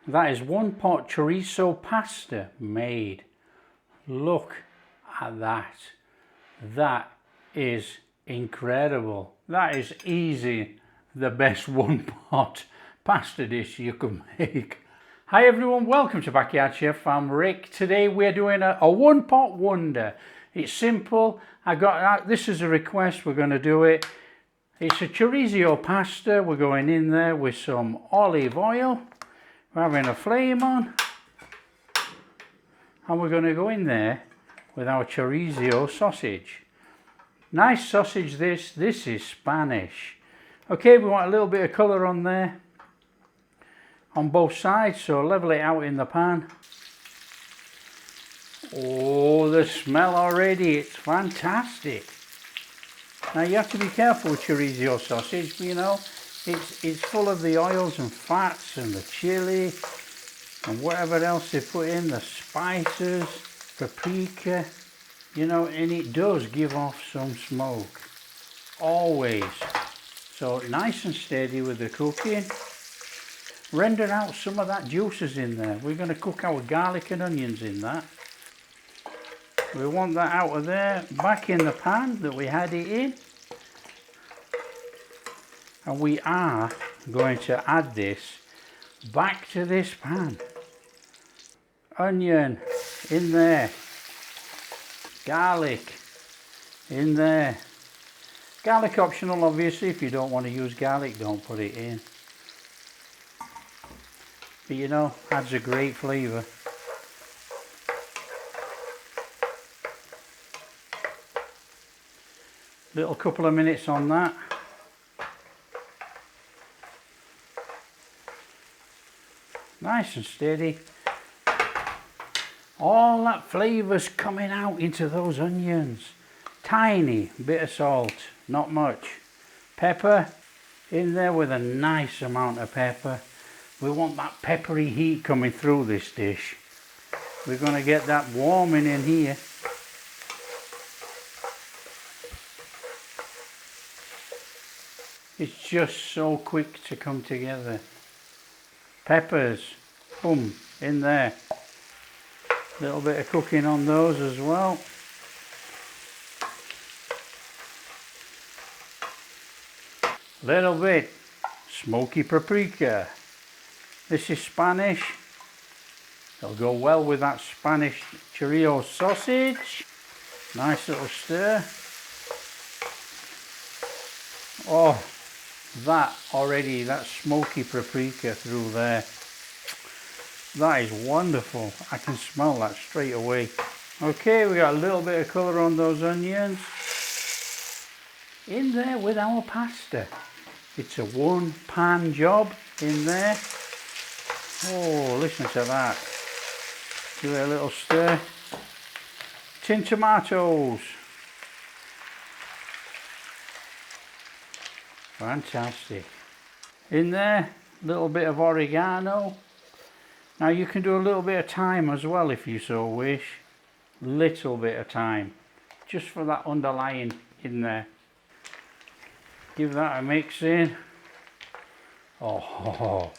That is one pot chorizo pasta made. Look at that. That is incredible. That is easy the best one pot pasta dish you can make. Hi everyone, welcome to Backyard Chef. I'm Rick. Today we're doing a one pot wonder. It's simple. I got this as a request. We're going to do it. It's a chorizo pasta. We're going in there with some olive oil. We're having a flame on. And we're going to go in there with our chorizo sausage. Nice sausage this. This is Spanish. Okay, we want a little bit of colour on there. On both sides, so level it out in the pan. Oh, the smell already, it's fantastic. Now you have to be careful with chorizo sausage, you know, it's full of the oils and fats and the chili and whatever else they put in, the spices, paprika, you know, and it does give off some smoke, always. So nice and steady with the cooking. Render out some of that juices in there. We're going to cook our garlic and onions in that. We want that out of there, back in the pan that we had it in. And we are going to add this back to this pan. Onion in there. Garlic in there. Garlic optional, obviously. If you don't want to use garlic, don't put it in. But you know, adds a great flavour. Little couple of minutes on that. Nice and steady. All that flavour's coming out into those onions. Tiny bit of salt, not much. Pepper in there with a nice amount of pepper. We want that peppery heat coming through this dish. We're going to get that warming in here. It's just so quick to come together. Peppers, boom, in there. Little bit of cooking on those as well. Little bit smoky paprika. This is Spanish. It'll go well with that Spanish chorizo sausage. Nice little stir. Oh, that already, that smoky paprika through there. That is wonderful. I can smell that straight away. Okay, we got a little bit of colour on those onions. In there with our pasta. It's a one pan job in there. Oh, listen to that. Give it a little stir. Tin tomatoes. Fantastic. In there, a little bit of oregano. Now you can do a little bit of thyme as well if you so wish. Little bit of thyme. Just for that underlying in there. Give that a mix in. Oh.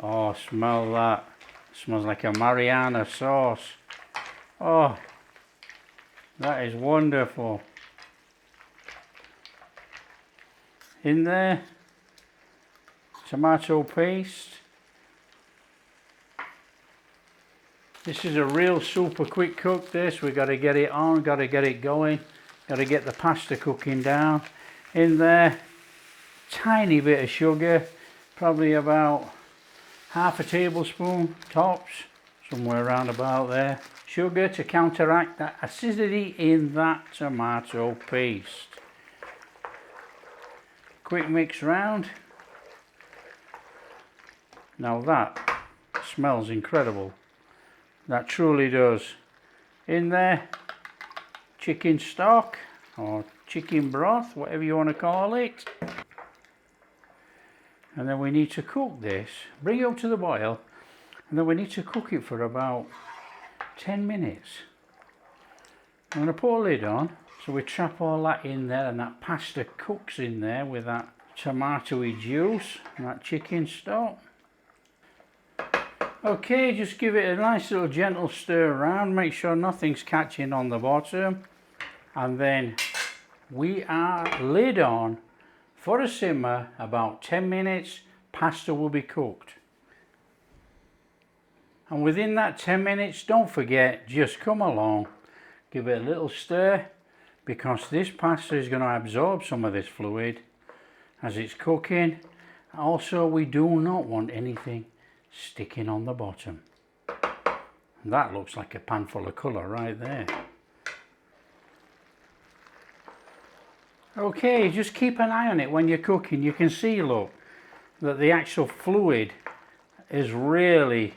Oh, smell that. It smells like a Mariana sauce. Oh, that is wonderful. In there, tomato paste. This is a real super quick cook this. We've got to get it on, got to get it going. Got to get the pasta cooking down. In there, tiny bit of sugar, probably about half a tablespoon tops, somewhere around about there. Sugar to counteract that acidity in that tomato paste. Quick mix round. Now that smells incredible. That truly does. In there, chicken stock or chicken broth, whatever you want to call it. And then we need to cook this, bring it up to the boil, and then we need to cook it for about 10 minutes. I'm going to put a lid on, so we trap all that in there, and that pasta cooks in there with that tomatoey juice and that chicken stock. Okay, just give it a nice little gentle stir around, make sure nothing's catching on the bottom, and then we are lid on for a simmer about 10 minutes. Pasta will be cooked. And within that 10 minutes, don't forget, just come along, give it a little stir, because this pasta is going to absorb some of this fluid as it's cooking. Also, we do not want anything sticking on the bottom. And that looks like a pan full of colour right there. Okay, just keep an eye on it when you're cooking. You can see, look, that the actual fluid is really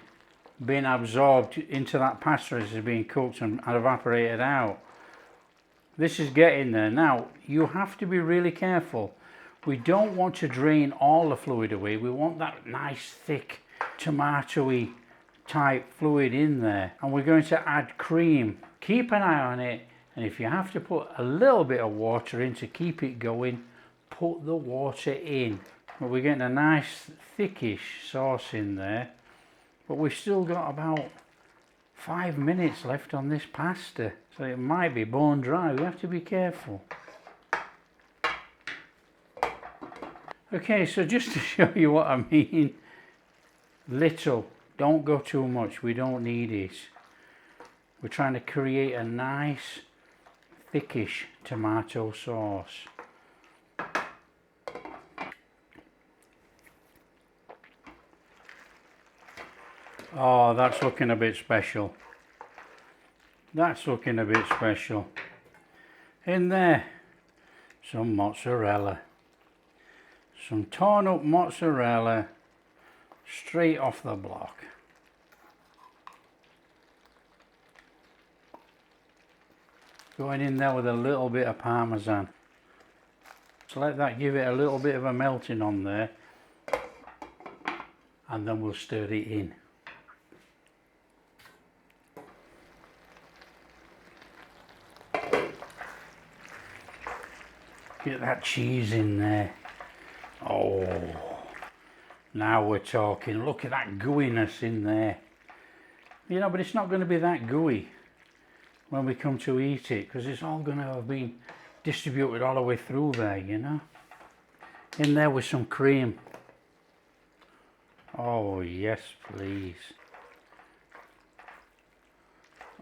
being absorbed into that pasta as it's being cooked and evaporated out. This is getting there. Now, you have to be really careful. We don't want to drain all the fluid away. We want that nice, thick, tomatoey type fluid in there. And we're going to add cream. Keep an eye on it. And if you have to put a little bit of water in to keep it going, put the water in. But we're getting a nice, thickish sauce in there. But we've still got about 5 minutes left on this pasta. So it might be bone dry. We have to be careful. Okay, so just to show you what I mean, little, don't go too much, we don't need it. We're trying to create a nice, thickish tomato sauce. Oh, that's looking a bit special. That's looking a bit special. In there, some mozzarella. Some torn up mozzarella straight off the block. Going in there with a little bit of parmesan. So let that give it a little bit of a melting on there, and then we'll stir it in. Get that cheese in there. Oh, now we're talking. Look at that gooiness in there. You know, but it's not going to be that gooey when we come to eat it, because it's all going to have been distributed all the way through there, you know. In there with some cream. Oh, yes, please.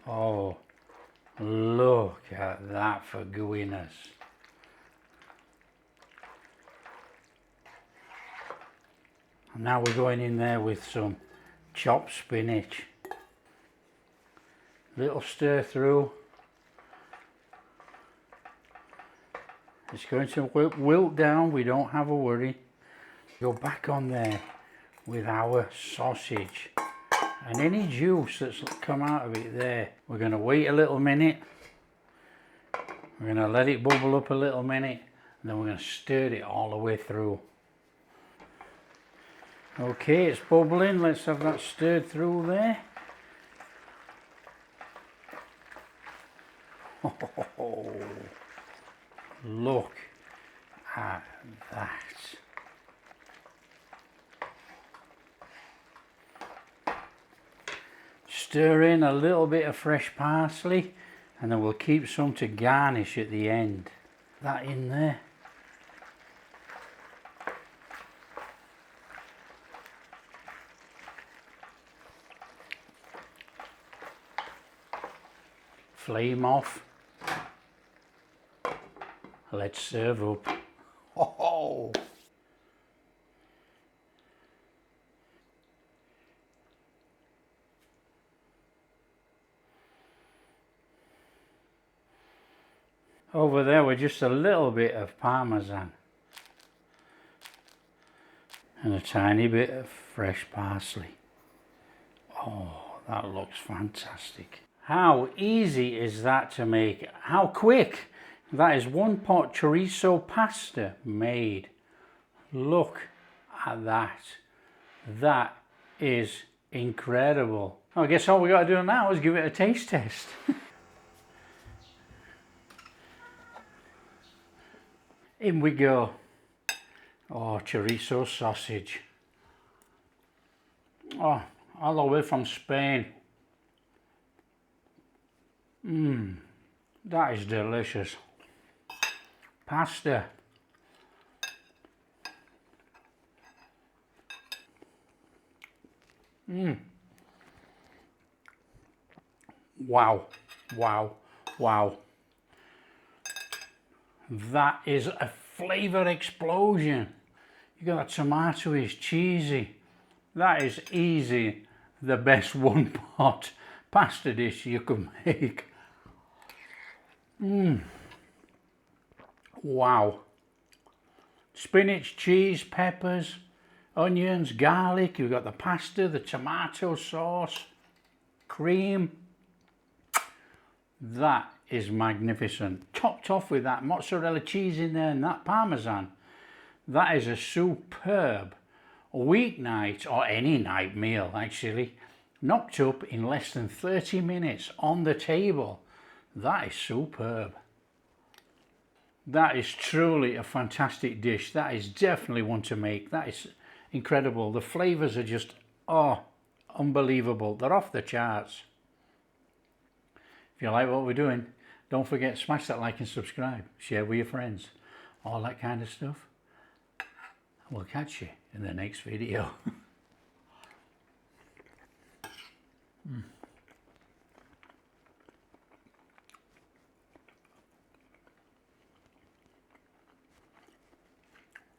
Oh, look at that for gooiness. And now we're going in there with some chopped spinach. Little stir through. It's going to wilt down, we don't have a worry. Go back on there with our sausage. And any juice that's come out of it there, we're going to wait a little minute. We're going to let it bubble up a little minute. And then we're going to stir it all the way through. Okay, it's bubbling. Let's have that stirred through there. Oh, look at that. Stir in a little bit of fresh parsley, and then we'll keep some to garnish at the end. That in there. Flame off. Let's serve up. Oh! Over there with just a little bit of parmesan and a tiny bit of fresh parsley. Oh, that looks fantastic. How easy is that to make? How quick! That is one pot chorizo pasta made. Look at that. That is incredible. I guess all we got to do now is give it a taste test. In we go. Oh, chorizo sausage. Oh, all the way from Spain. That is delicious. Pasta. Wow, wow, wow. That is a flavour explosion. You got that tomato is cheesy. That is easy the best one pot pasta dish you can make. Wow. Spinach, cheese, peppers, onions, garlic. You've got the pasta, the tomato sauce, cream. That is magnificent. Topped off with that mozzarella cheese in there and that parmesan. That is a superb weeknight, or any night meal actually, knocked up in less than 30 minutes on the table. That is superb. That is truly a fantastic dish. That is definitely one to make. That is incredible. The flavours are just, oh, unbelievable. They're off the charts. If you like what we're doing, don't forget, smash that like and subscribe. Share with your friends. All that kind of stuff. We'll catch you in the next video.